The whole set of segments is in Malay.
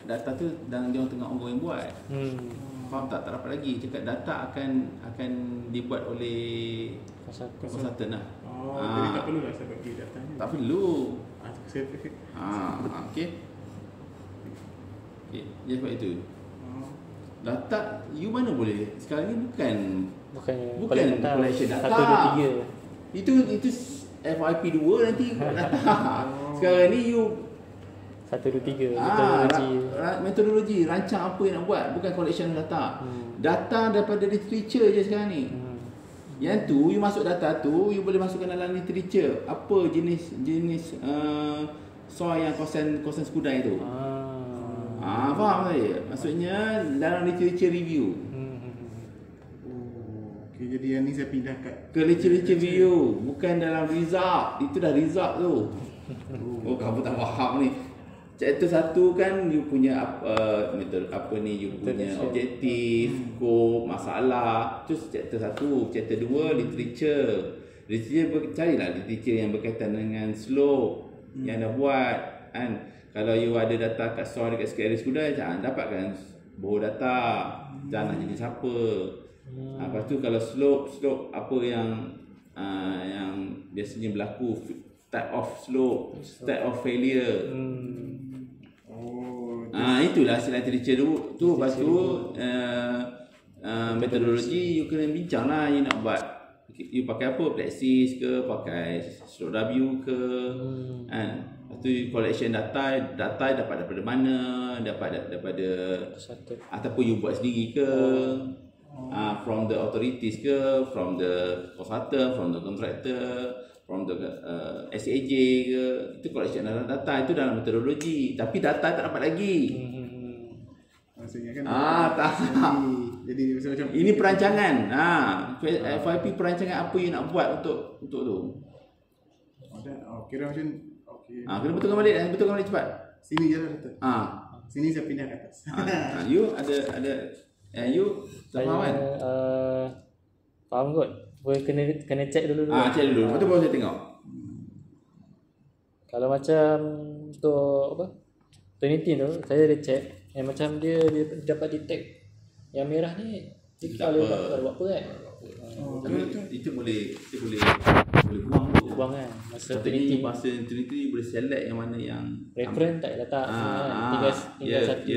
data tu dan dia orang tengah ongoing buat. Faham tak? Tak dapat lagi. Cakap data akan dibuat oleh konsultan lah. Jadi tak perlu lah saya bagi datanya. Tak perlu. Saya Okay. Dia sebab itu. Data you mana boleh? Sekarang ni bukan collection data. 1, 2, 3. Itu FYP 2 nanti data. Sekarang ni you 1, 2, 3 metodologi rancang apa yang nak buat, bukan collection data. Data daripada literature je sekarang ni. Yang tu you masuk data tu, you boleh masukkan dalam literature apa jenis soil yang kawasan Skudai tu. Faham tak? Maksudnya dalam literature review. Okay, jadi yang ni saya pindah ke literature review, bukan dalam result. Itu dah result tu. Kamu tak faham ni. Chapter 1 kan you punya metode apa ni, you punya objektif, scope, masalah. Terus chapter 1, chapter 2 literature. Carilah literature yang berkaitan dengan slope yang dah buat kan. Kalau you ada data kat soil dekat sekali Skudai, jangan dapatkan bohong data. Jangan nak jadi siapa. Lepas tu kalau slope apa yang biasanya berlaku, type of slope, type of failure. Itulah sila literature tu. Lepas tu metodologi you kena bincang lah. You nak buat, you pakai apa? Plexis ke, pakai slope W ke kan. Lepas tu collection data dapat daripada mana, dapat daripada ataupun you buat sendiri ke, from the authorities ke, from the consultant, from the contractor, from the SAJ ke. Itu collection data, itu dalam metodologi. Tapi data tak dapat lagi. Maksudnya kan tak. Jadi macam ini perancangan. FYP perancangan apa you nak buat untuk tu. Kira macam kena betulkan balik cepat. Sini je lah data. Sini saya pindah ke atas. You ada you tak faham kan? Faham kot. Boleh kena check dulu. Check dulu. Lepas tu baru saya tengok. Kalau macam untuk apa? Trinity tu saya ada check yang macam dia dapat detect yang merah ni dia tak boleh buat apa kan. Itu boleh buang tu. Buang kan. Masa Trinity boleh select yang mana yang reference tak letak tinggal satu.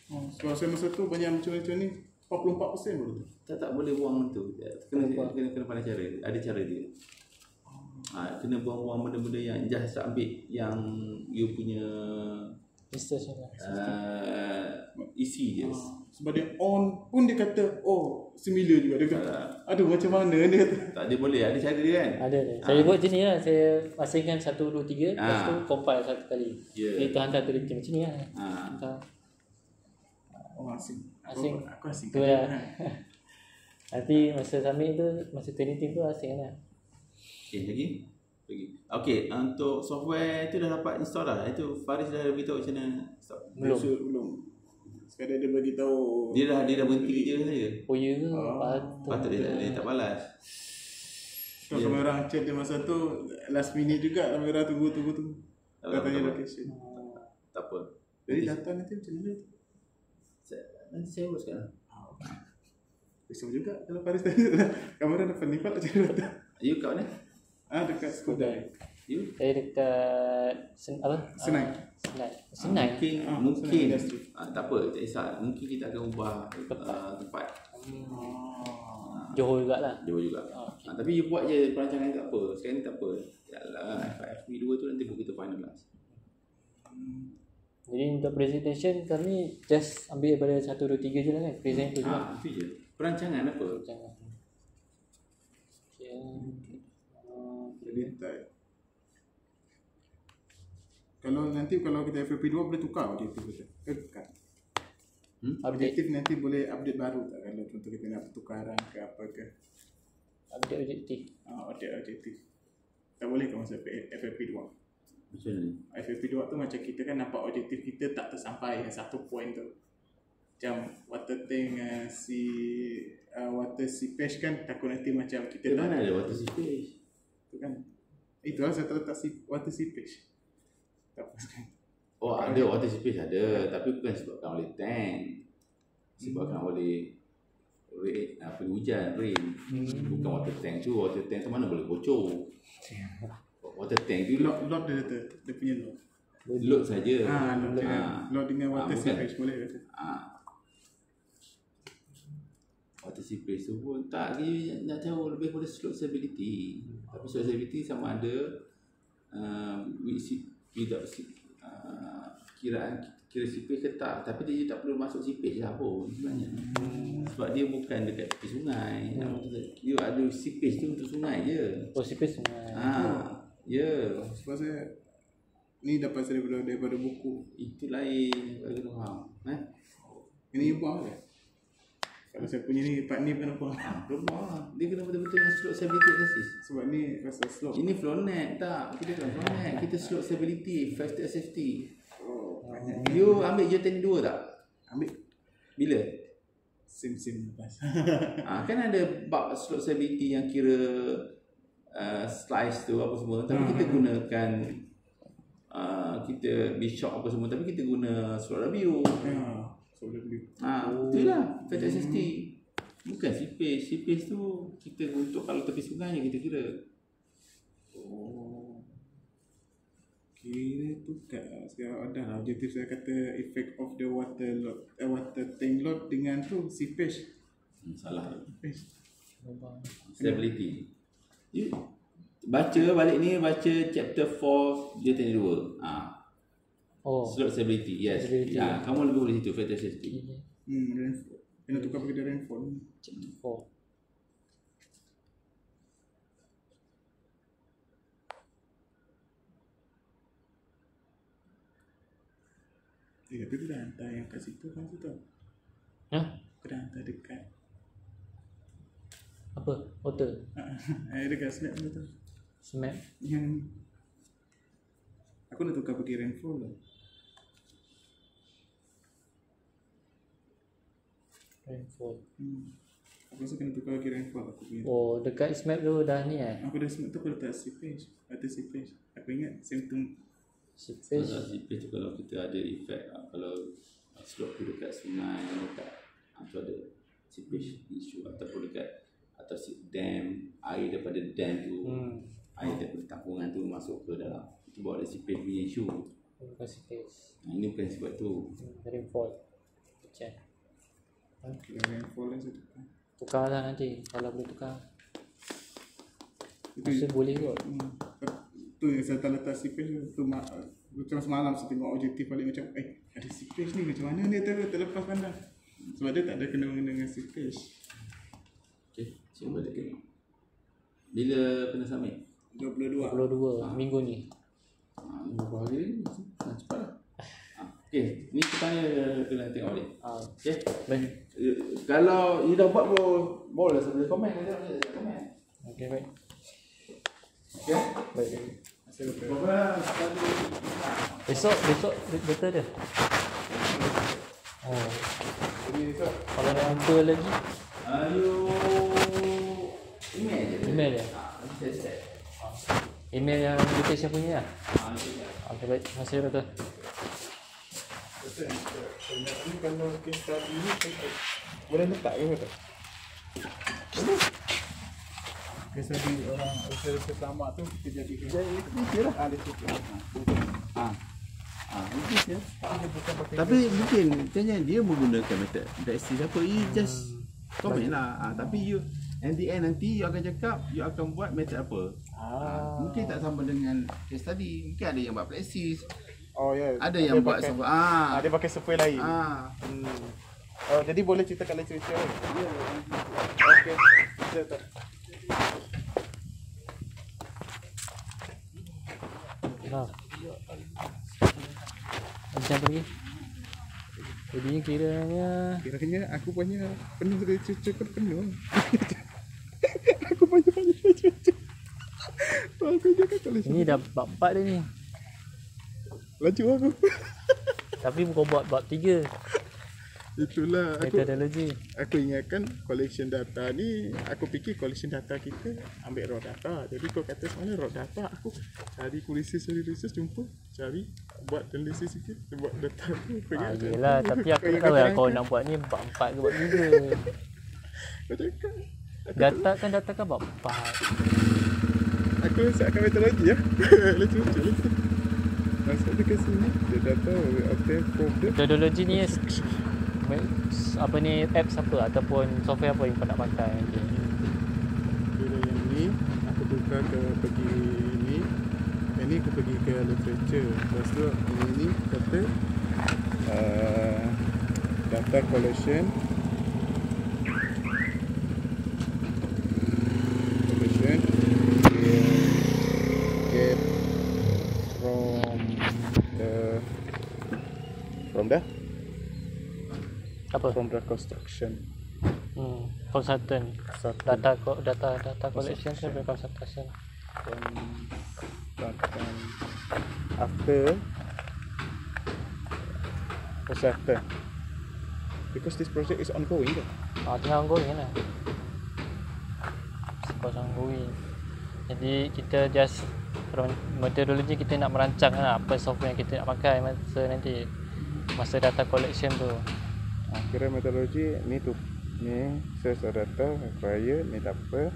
Sebab saya masa tu banyak macam ni 44% baru tu. Tak boleh buang tu. Kena pandai cara. Ada cara dia. Kena buang-buang benda-benda yang just ambil yang you punya isi je. Sebab dia on pun dia kata similar juga. Dia kata aduh macam mana dia kata. Tak ada boleh, ada cara dia kan. Ada. Saya buat macam ni lah. Saya asingkan 1, 2, 3 lepas tu compile satu kali. Dia hantar teliti macam ni lah. Asing. Aku asing. Tu lah. Nanti masa submit tu, masa teliti tu asing lah. Lagi. Okay, untuk software tu dah dapat install dah. Itu Faris dah beritahu macam mana install. Belum. Sekadar dia bagi tahu. Dia dah berhenti kerja saja. Ya ke? Patut dia tak balas. Kalau kami orang chat dia masa tu last minute juga, kami orang tunggu. Katanya location. Tak apa. Jadi data nanti macam mana tu? Nanti saya buat sekarang. Bisa juga kalau Faris tadi kamera dapat lipat macam data. You kat mana? Dekat Skudai. You? Saya dekat Senai. Mungkin tak apa, tak kisah. Mungkin kita akan ubah tempat. Johor jugalah. Tapi you buat je perancangan tak apa. Sekarang ni tak apa. Yalah, FYP 2 tu nanti kita finalize. Jadi untuk presentation kami just ambil daripada 1, 2, 3 je lah kan. Present tu juga. Itu je. Perancangan apa? Jadi kalau kita FYP 2 boleh tukar objektif kita. Kan? Objektif nanti boleh update baru tak kalau contoh kita nak pertukaran ke apa ke. Update objektif. Update objektif. Tak boleh ke masa FYP 2? Macam ni. FYP 2 tu macam kita kan nampak objektif kita tak tersampai yang satu point tu. Macam water tank water seepage kan takut nanti macam kita mana ada water seepage? Tu kan. Itulah saya letak water seepage. Tak apa kan. Oh ada water seepage ada, tapi bukan sebabkan oleh tank, sebabkan oleh rain, hujan, rain. Bukan water tank tu mana boleh bocor. Water tank tu Load dia punya load. load saja. Load dengan water bukan. seepage boleh kata. Water seepage tu pun tak, dia nak tahu lebih pada slope stability. Tapi slope stability sama ada kira seepage ke tak, tapi dia tak perlu masuk seepage lah pun sebenarnya. Sebab dia bukan dekat tepi sungai. Dia ada seepage tu untuk sungai je. Oh, seepage sungai. Ya. Sebab saya ni dapat saya daripada buku. Itu lain bagi kena faham. Ini buang ke? Kalau saya punya ni part ni bukan apa. Rumah dia kena betul-betul yang slope stability analysis. Sebab ni pasal slope. Ini flow net tak. Kita bukan flow net. Kita slope stability, factor safety. Banyak. You ambil J10 2 tak? Ambil Bila? sim lepas. Kan ada bab slope stability yang kira slice tu apa semua. Tapi kita gunakan kita Bishop apa semua. Tapi kita guna slope W. So lebih. Itulah factor safety. Bukan seepage. Seepage tu kita untuk kalau tepi sungai kita kira. Kira tu sekarang dah lah objektif saya kata effect of the water load, water tank load dengan tu seepage. Salah. Seepage. Stability. You baca balik ni, baca chapter 4 J10 2. Slope stability. Yes. Stability. Kamu lebih boleh situ factor safety. Rainfall. Kena tukar pergi dari rainfall. Chapter 4. Tapi tu dah hantar yang kat situ kan tu tau. Aku dah hantar dekat Apa? Water? dekat snap tu tau. Smap? Yang aku nak tukar pergi rainfall tau. Rainfall. Aku rasa kena tukar lagi rainfall aku punya. Oh, dekat smap tu dah ni Aku dah snap tu aku letak seepage. Water seepage. Aku ingat symptom seepage. Seepage tu kalau kita ada efek, kalau slope tu dekat sungai, dekat tu ada seepage issue, ataupun dekat atas dam, air daripada dam tu, air daripada tampungan tu masuk ke dalam, itu bawa ada seepage punya issue. Bukan seepage. Ini bukan sebab tu. Rainfall. Hujan. rainfall lah saya tukar. Tukar lah nanti kalau boleh tukar. Itu Masa boleh kot. tu yang saya letak seepage tu macam semalam saya tengok objektif balik macam ada seepage ni macam mana dia terlepas pandang. Sebab dia tak ada kena-mengena dengan seepage. Okay, cuba dekat. Bila kena submit? 22. 22 minggu ni. Berapa hari ni? Cepat lah. Okay, ni kita kena tengok balik. Okay. Baik. Kalau you dah buat boleh sebelum komen. Komen. Okay, baik. Okay. Baik. Berapa Besok betul dia. Oh. Jadi esok Kalau ada apa lagi? you email je. Email je. Saya set. Email yang Natasha punya lah. Okay, baik. Terima kasih doktor. ni kalau case study ni boleh letak ke betul? Case study orang usaha selamat tu kita jadikan. Jadi lah. Ada situ. Mungkin ya. Tapi mungkin tanya dia menggunakan metode backstreet apa, you just comment lah. Tapi you at the end nanti you akan cakap you akan buat metode apa. Mungkin tak sama dengan case study. Mungkin ada yang buat flexis. Oh ya. Ada yang buat Ada pakai software lain. Oh, jadi boleh ceritakan lecture-lecture ni? Ya. Okey. Betul. Macam pergi. Jadinya Kiranya aku punya penuh lecture kan penuh. Aku punya lecture. Aku jangan kalau ini dah bab 4 dah ni. laju aku. Tapi bukan buat bab 3. Itulah Metodologi. aku ingatkan collection data ni, aku fikir collection data kita ambil raw data. Jadi kau kata mana raw data, aku cari research jumpa, cari buat analisis sikit, buat data tu pergi Yelah, tapi aku tak tahu lah kau nak buat ni bab 4 ke bab 3. Kau cakap Data kan bab 4. aku letakkan metodologi ya. Lucu-lucu. Masuk dekat sini, dia data will obtain from the Metodologi ni apa ni, apps apa ataupun software apa yang kau nak pakai nanti. Kira yang ni aku tukar ke pergi ni. Yang ni aku pergi ke literature. Lepas tu yang ni kata data collection get from the construction. Consultant. Data collection sampai consultation. After consultant, because this project is ongoing kan? Tengah ongoing lah. Suppose ongoing. Jadi kita just metodologi kita nak merancang lah apa software yang kita nak pakai masa data collection tu. Kira metodologi ni source of data required ni tak apa.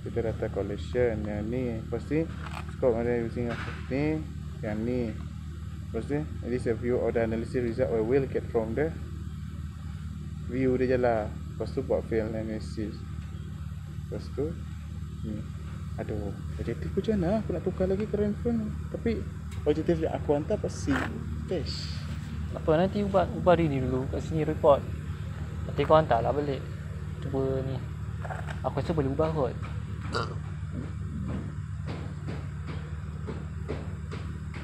Kita data collection yang ni pasti scope ada using ni yang ni. Pasti this a view of the analysis result will get from the view dia je lah. Lepas tu buat field analysis. Lepas tu ni. Aduh, objektif aku macam mana? Aku nak tukar lagi ke Renfrew. Tapi objektif yang aku hantar pasti cash. Apa nanti ubah diri dulu kat sini report. Nanti kau hantar lah balik. Cuba ni. Aku rasa boleh ubah kot.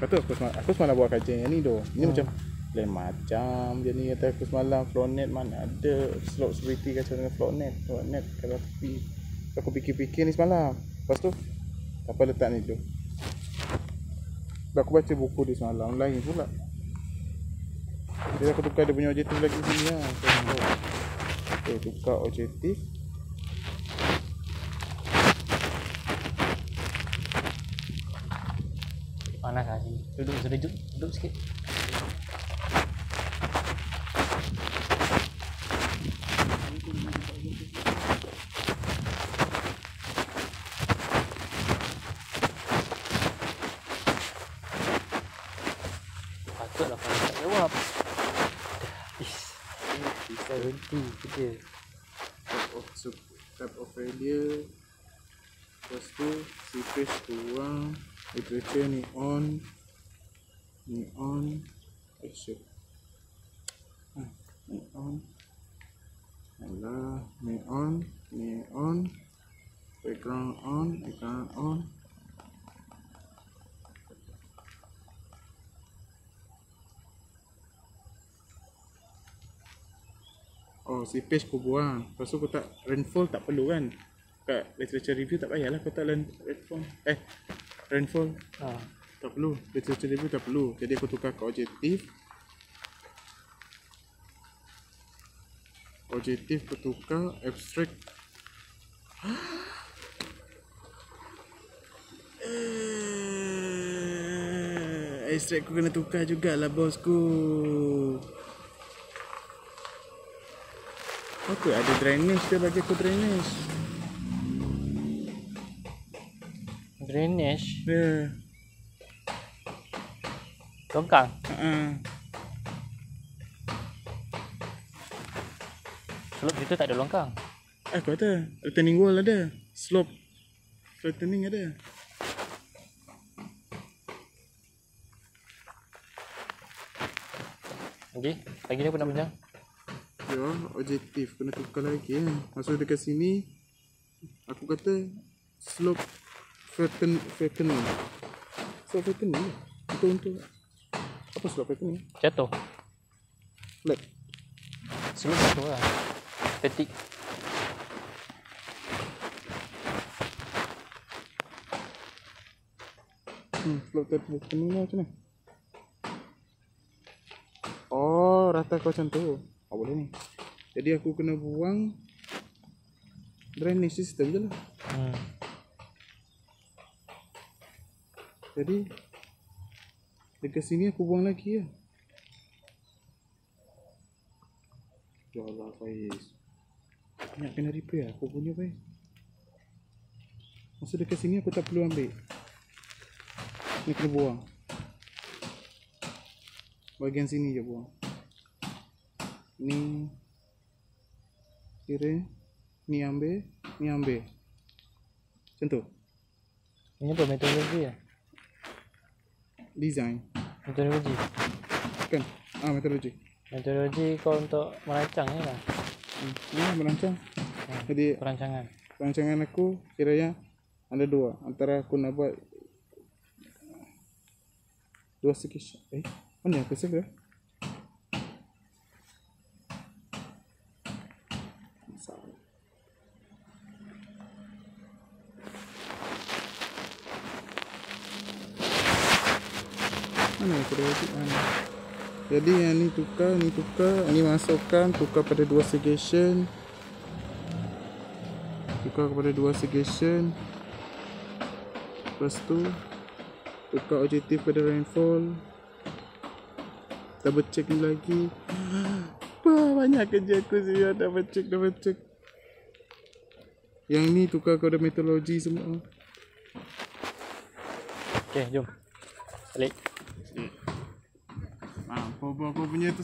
Betul, aku semalam buat kajian yang ni tu. Ini macam lain macam je ni kata aku semalam Flownet mana ada slot security kacau dengan Flownet kalau tepi. Aku fikir-fikir ni semalam. Lepas tu apa letak ni tu. Aku baca buku dia semalam lain pula. Jadi aku tukar dia punya objektif lagi sini lah. Okay, tukar objektif. Panas lah sini. Duduk sikit. Patutlah panas tak jawab. Bisa berhenti kerja. Type of failure. Lepas tu si page kurang. Literature ni on action ni on alah ni on background on si page aku buang. Lepas tu aku tak rainfall tak perlu kan. Kat literature review tak payahlah aku tak rainfall tak perlu, literature review tak perlu. Jadi aku tukar ke objektif aku tukar abstract. Abstract aku kena tukar jugalah bosku. Apa ada drainage, dia bagi aku drainage. Ya. Longkang. Slope situ tak ada longkang. Aku ada. Returning wall ada. Slope flattening ada. Okey, pagi ni apa nak bincang? Ya, objektif kena tukar lagi kan. Masuk dekat sini aku kata slope flattening. Slope flattening. Untuk apa slope flattening? Jatuh. Flat. Slope jatuh lah. Petik. Slope flattening lah macam mana? Oh, rata kau macam tu. Boleh ni. Jadi aku kena buang drainage system je lah. Jadi Dekat sini aku buang lagi ya. Ya Allah Faiz. Banyak kena repair aku punya Faiz. Masa dekat sini aku tak perlu ambil. Ni kena buang. Bahagian sini je buang. Ni kira ni ambil, ni ambil. Macam tu. Ini apa metodologi ya? Design. Metodologi. Kan? Metodologi. Metodologi kau untuk merancang ni lah. Merancang. Jadi Perancangan. rancangan aku kiranya ada dua. Antara aku nak buat dua sketch. Mana aku save ya? Mana aku dah edit mana? Jadi yang ni tukar, ni masukkan, tukar pada dua segregation. Tukar kepada dua segregation. Lepas tu tukar objektif pada rainfall. Double check ni lagi. Wah, banyak kerja aku sih. Double check. Yang ni tukar kepada metodologi semua. Okey, jom. Balik. Apa punya tu